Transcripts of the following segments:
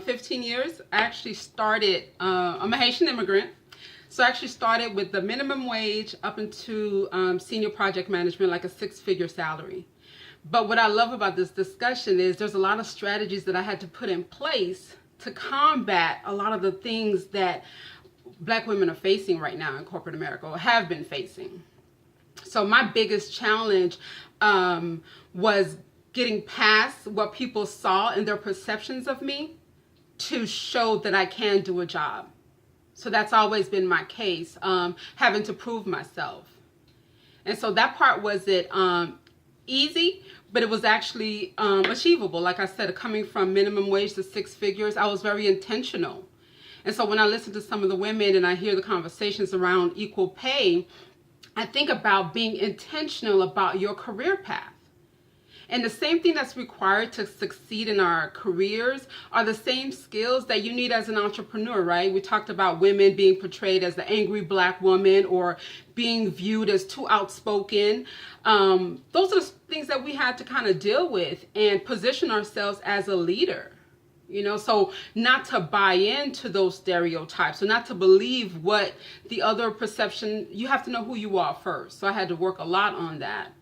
15 years. I actually started, I'm a Haitian immigrant. So I actually started with the minimum wage up into senior project management, like a 6-figure salary. But what I love about this discussion is there's a lot of strategies that I had to put in place to combat a lot of the things that Black women are facing right now in corporate America, or have been facing. So my biggest challenge was getting past what people saw and their perceptions of me to show that I can do a job. So that's always been my case, having to prove myself. And so that part wasn't easy, but it was actually achievable. Like I said, coming from minimum wage to 6 figures, I was very intentional. And so when I listen to some of the women and I hear the conversations around equal pay, I think about being intentional about your career path. And the same thing that's required to succeed in our careers are the same skills that you need as an entrepreneur, right? We talked about women being portrayed as the angry Black woman or being viewed as too outspoken. Those are the things that we had to kind of deal with and position ourselves as a leader. So not to buy into those stereotypes, or not to believe what the other perception, you have to know who you are first. So I had to work a lot on that.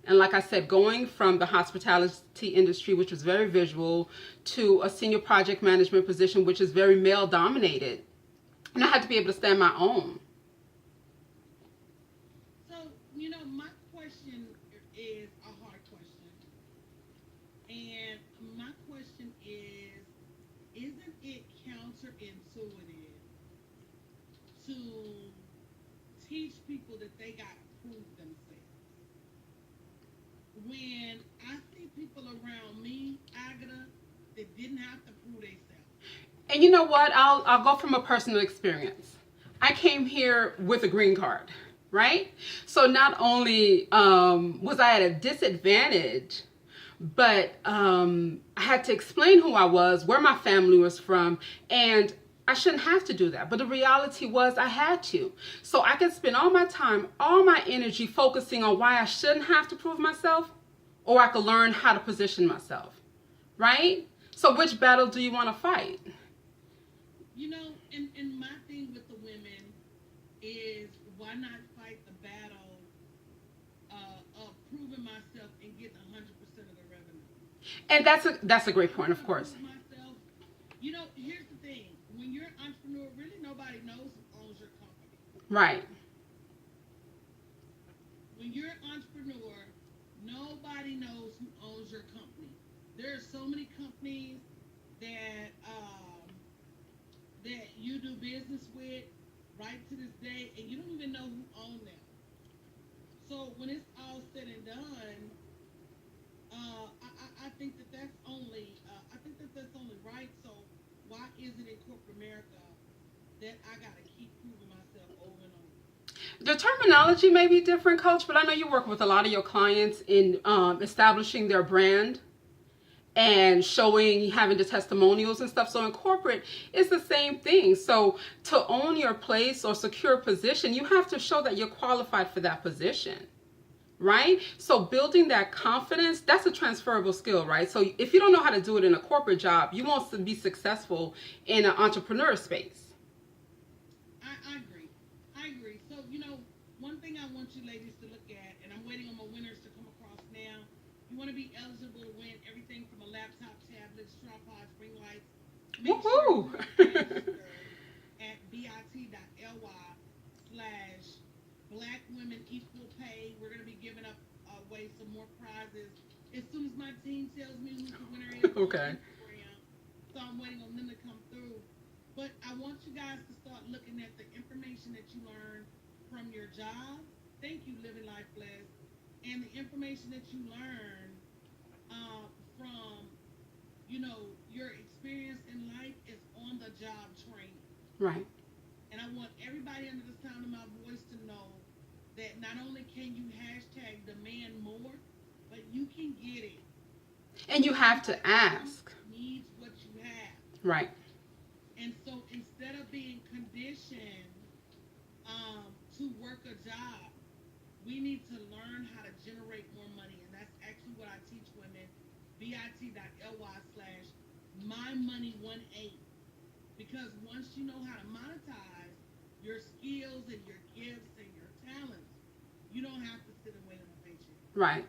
And like I said, going from the hospitality industry, which was very visual, to a senior project management position, which is very male dominated. And I had to be able to stand my own. So, my question is a hard question. And my question is, isn't it counterintuitive to teach people that they got to prove themselves? When I see people around me, Agata, that didn't have to prove themselves. And you know what? I'll go from a personal experience. I came here with a green card, right? So not only was I at a disadvantage, but I had to explain who I was, where my family was from, and I shouldn't have to do that. But the reality was I had to. So I could spend all my time, all my energy focusing on why I shouldn't have to prove myself, or I could learn how to position myself, right? So which battle do you want to fight? And my thing with the women is, why not fight the battle of proving myself and getting 100% of the revenue? And that's a great point, of course. Myself, here's the thing. When you're an entrepreneur, really nobody knows who owns your company. Right. When you're an entrepreneur, nobody knows who owns your company. There are so many companies that that you do business with right to this day, and you don't even know who owns them. So when it's all said and done, I think that's only right. So why isn't it corporate America that I gotta keep proving myself over and over? The terminology may be different, Coach, but I know you work with a lot of your clients in establishing their brand and having the testimonials and stuff. So in corporate, it's the same thing. So to own your place or secure a position, you have to show that you're qualified for that position, right? So building that confidence, that's a transferable skill, right? So if you don't know how to do it in a corporate job, you won't be successful in an entrepreneur space. I agree. So, one thing I want you ladies to look at, and I'm waiting on my winners to come across now. You want to be eligible to win everything from a laptop, tablet, straw pods, ring lights. Make sure you register at bit.ly/Black Women Equal Pay. We're going to be giving away some more prizes as soon as my team tells me who's the winner is. Okay. So I'm waiting on them to come through. But I want you guys to start looking at the information that you learn from your job. Thank you, Living Life Blessed. And the information that you learn from, your experience in life is on the job training. Right. And I want everybody under the sound of my voice to know that not only can you #demand more, but you can get it. And you have to ask. Needs what you have. Right. And so instead of being conditioned to work a job, we need to learn how to generate more money. And that's actually what I teach women, bit.ly/money my money 1/8. Because once you know how to monetize your skills and your gifts and your talents, you don't have to sit and wait on a paycheck. Right.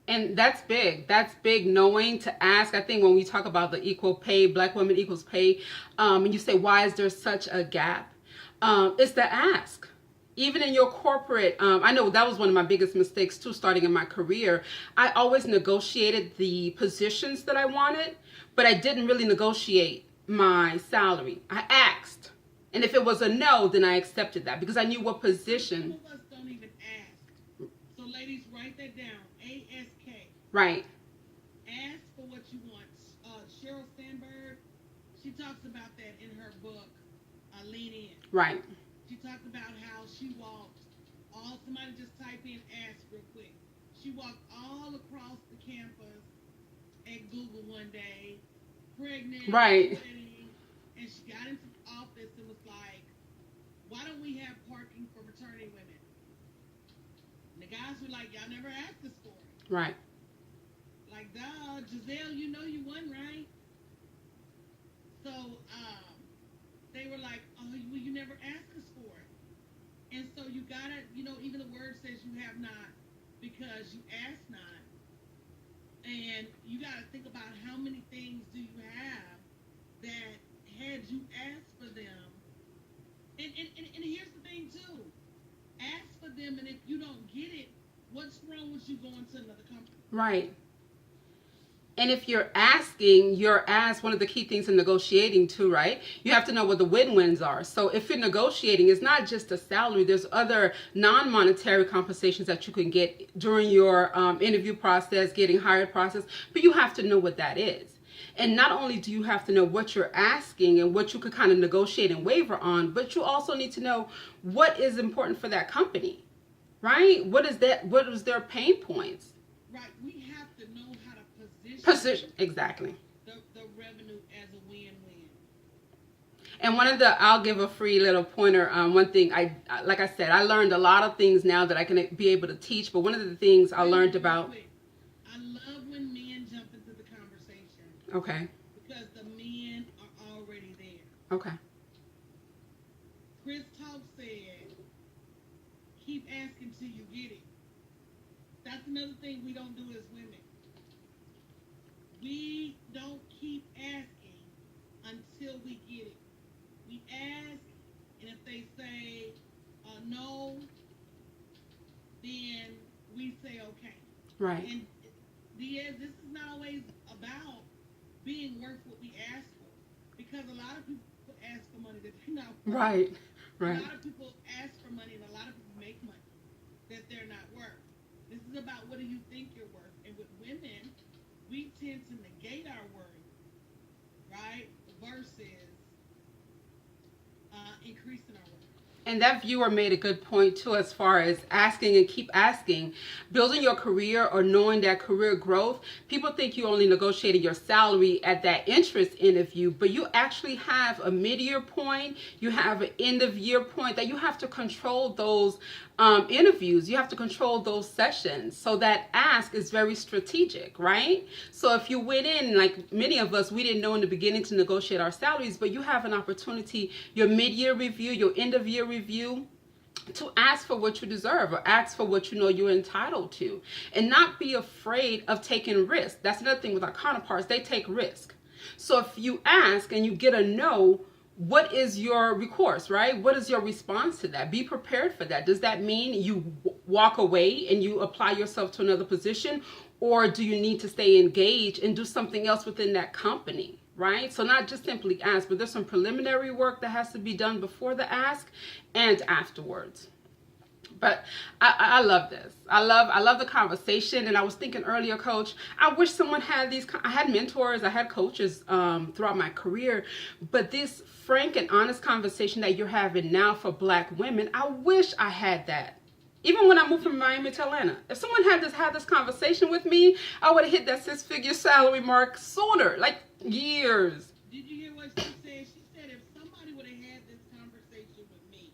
And that's big. That's big, knowing to ask. I think when we talk about the equal pay, black women equals pay, and you say, why is there such a gap? It's the ask. Even in your corporate, I know that was one of my biggest mistakes too, starting in my career. I always negotiated the positions that I wanted, but I didn't really negotiate my salary. I asked. And if it was a no, then I accepted that because I knew what position. Some of us don't even ask. So ladies, write that down. ASK. Right. Ask for what you want. Sheryl Sandberg, she talks about that in her book, Lean In. Right. She talked about how she walked somebody just type in ask real quick. She walked all across the campus at Google one day, pregnant, right, sweating, and she got into the office and was like, why don't we have parking for maternity women? And the guys were like, y'all never asked us for it. Right. Like, duh, Giselle, you know you won, right? So they were like, oh, well, you never asked us for it. And so you gotta, even the word says you have not because you ask not. And you gotta think about how many things do you have that had you asked for them. And here's the thing too. Ask for them, and if you don't get it, what's wrong with you going to another company? Right. And if you're asking, you're asked one of the key things in negotiating too, right? You have to know what the win-wins are. So if you're negotiating, it's not just a salary. There's other non-monetary compensations that you can get during your interview process, getting hired process, but you have to know what that is. And not only do you have to know what you're asking and what you could kind of negotiate and waver on, but you also need to know what is important for that company, right? What is their pain points? Right. We have to know how to position exactly the revenue as a win-win. And I'll give a free little pointer. One thing like I said, I learned a lot of things now that I can be able to teach. But one of the things I learned about. I love when men jump into the conversation. Okay. Because the men are already there. Okay. Chris Talk said, keep asking till you get it. That's another thing we don't do as women. We don't keep asking until we get it. We ask, and if they say no, then we say okay. Right. And this is not always about being worth what we ask for, because a lot of people ask for money that they're not worth. Right. Right. A lot of people ask for money, and a lot of people make money that they're not worth. This is about what do you think you're worth. And with women, we tend to negate our worth, right? Versus increasing our worth. And that viewer made a good point too, as far as asking and keep asking. Building your career or knowing that career growth, people think you only negotiated your salary at that interest interview, but you actually have a mid-year point, you have an end-of-year point that you have to control those interviews. You have to control those sessions. So that ask is very strategic, right? So if you went in, like many of us, we didn't know in the beginning to negotiate our salaries, but you have an opportunity, your mid-year review, your end-of-year review, to ask for what you deserve or ask for what you know you're entitled to, and not be afraid of taking risks. That's another thing with our counterparts. They take risk. So if you ask and you get a no, what is your recourse, right? What is your response to that? Be prepared for that. Does that mean you walk away and you apply yourself to another position, or do you need to stay engaged and do something else within that company, right? So not just simply ask, but there's some preliminary work that has to be done before the ask and afterwards. But I love this. I love the conversation. And I was thinking earlier, Coach, I wish someone had these. I had mentors, I had coaches throughout my career, but this frank and honest conversation that you're having now for Black women, I wish I had that. Even when I moved from Miami to Atlanta, if someone had this conversation with me, I would have hit that 6-figure salary mark sooner, like years. Did you hear what she said? She said if somebody would have had this conversation with me,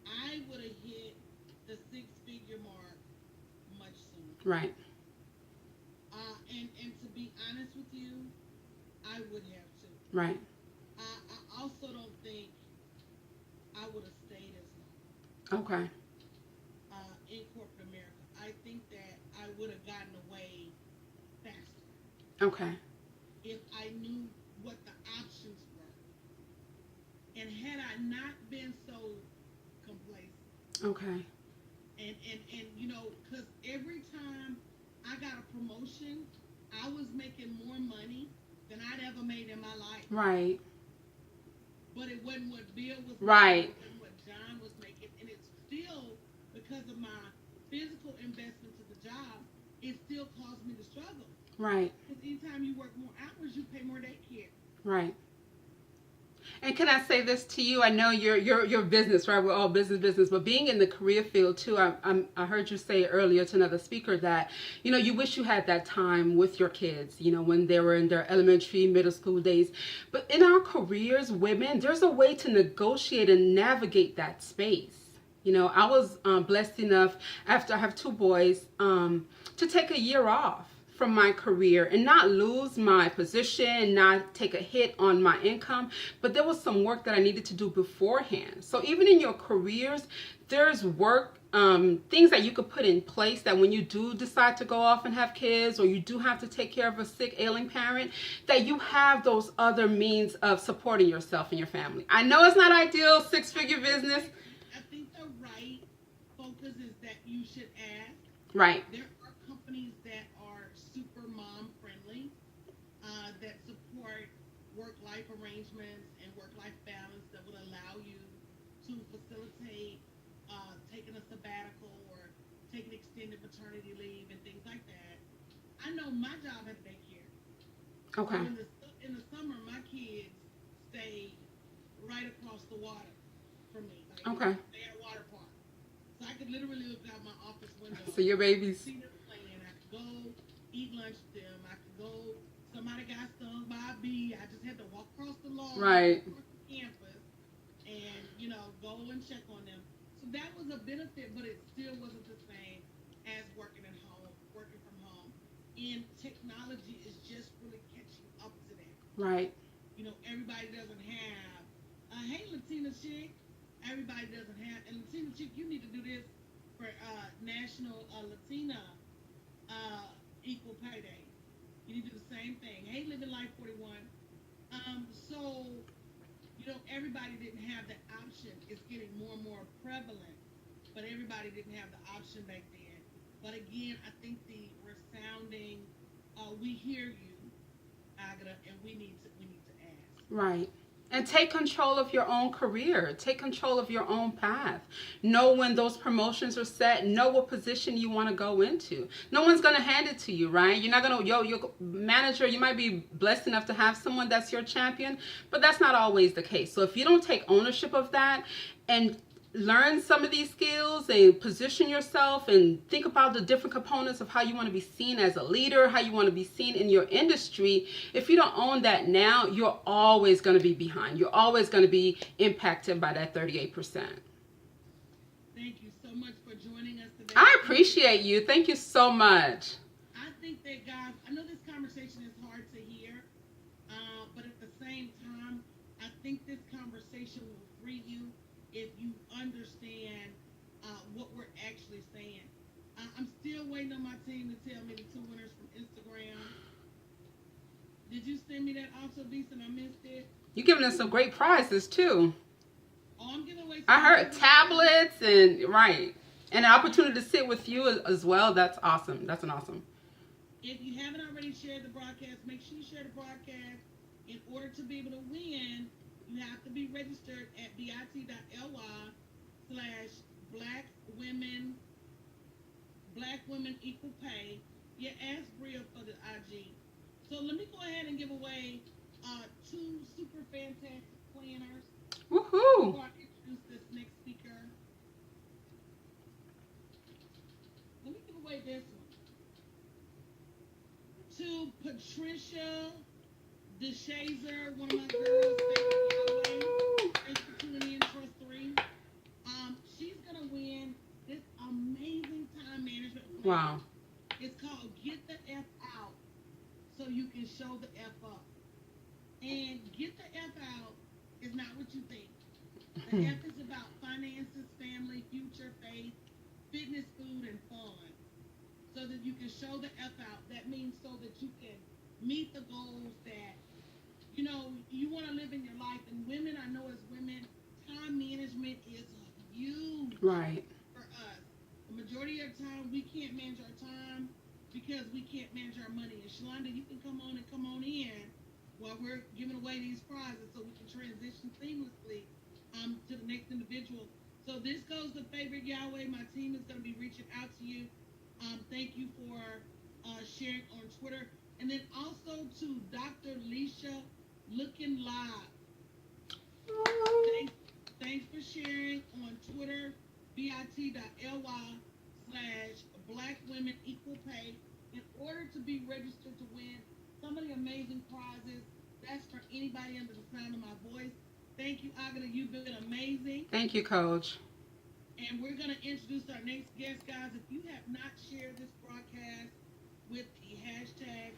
I would have hit the 6-figure mark much sooner. Right. And to be honest with you, I would have to. Right. I also don't think I would have stayed as Okay. long in corporate America. I think that I would have gotten away faster Okay. if I knew what the options were. And had I not been so complacent, Okay. and because every time I got a promotion, I was making more money than I'd ever made in my life. Right. But it wasn't what Bill was making, Right. it wasn't what John was making, and it's still because of my physical investment to the job, it still caused me to struggle. Right. Because anytime you work more hours, you pay more daycare. Right. And can I say this to you? I know you're business, right? We're all business, but being in the career field too, I heard you say earlier to another speaker that, you wish you had that time with your kids, when they were in their elementary, middle school days. But in our careers, women, there's a way to negotiate and navigate that space. I was blessed enough, after I have two boys, to take a year off from my career and not lose my position, not take a hit on my income, but there was some work that I needed to do beforehand. So even in your careers, there's work, things that you could put in place that when you do decide to go off and have kids, or you do have to take care of a sick, ailing parent, that you have those other means of supporting yourself and your family. I know it's not ideal, six-figure business. I think the right focus is that you should ask. Right. There are companies that are super mom friendly, that support work-life arrangements and work-life balance that would allow you to facilitate taking a sabbatical or taking extended maternity leave and things like that. I know my job has daycare. Okay. So in the summer, my kids stay right across the water from me. Like, Okay. they at a water park. So I could literally look out my office window. So your babies. See them playing. I could go eat lunch with them. I could go. Somebody got stung by a bee. I just had to walk across the lawn, Right. across the campus, and go and check on them. So that was a benefit, but it still wasn't the same as working at home, working from home. And technology is just really catching up to that. Right. Everybody doesn't have. Hey, Latina chick. Everybody doesn't have. And Latina chick, you need to do this for National Latina Equal Pay Day. You need to do the same thing. Hey, Living Life 41. So, everybody didn't have that option. It's getting more and more prevalent, but everybody didn't have the option back then. But again, I think the resounding, we hear you, Agata, and we need to ask. Right. And take control of your own career. Take control of your own path. Know when those promotions are set. Know what position you want to go into. No one's going to hand it to you, right? You're not going to, your manager, you might be blessed enough to have someone that's your champion, but that's not always the case. So if you don't take ownership of that and learn some of these skills and position yourself and think about the different components of how you want to be seen as a leader, how you want to be seen in your industry, if you don't own that now, you're always going to be behind. You're always going to be impacted by that 38%. Thank you so much for joining us today. I appreciate you. Thank you so much. I think that, guys, I know this conversation is hard to hear, but at the same time, I think this conversation will free you if you understand what we're actually saying. I'm still waiting on my team to tell me the two winners from Instagram. Did you send me that also, Beast, and I missed it? You're giving us some great prizes, too. Oh, I'm giving away some I heard tablets and, right, and an opportunity to sit with you as well. That's awesome. That's an awesome. If you haven't already shared the broadcast, make sure you share the broadcast. In order to be able to win, you have to be registered at bit.ly/Black Women Equal Pay. Yeah, ask Bria for the IG. So let me go ahead and give away two super fantastic planners Woohoo! before I introduce this next speaker. Let me give away this one. To Patricia DeShazer, one of my girls. Thanks for tuning in, Trust 3. She's gonna win this amazing time management plan. Wow. It's called Get the F Out So You Can Show the F Up. And get the F out is not what you think. The F is about finances, family, future, faith, fitness, food, and fun. So that you can show the F out. That means so that you can meet the goals that, you want to live in your life. And women, I know as women, time management is huge Right. for us. The majority of the time, we can't manage our time because we can't manage our money. And Shalonda, you can come on in while we're giving away these prizes so we can transition seamlessly to the next individual. So this goes to Favorite Yahweh. My team is going to be reaching out to you. Thank you for sharing on Twitter. And then also to Dr. Leisha Looking Live. Thanks, thanks for sharing on Twitter, bit.ly/Black Women Equal Pay in order to be registered to win some of the amazing prizes. That's for anybody under the sound of my voice. Thank you, Agata. You've been amazing. Thank you, Coach. And we're going to introduce our next guest, guys. If you have not shared this broadcast with the hashtag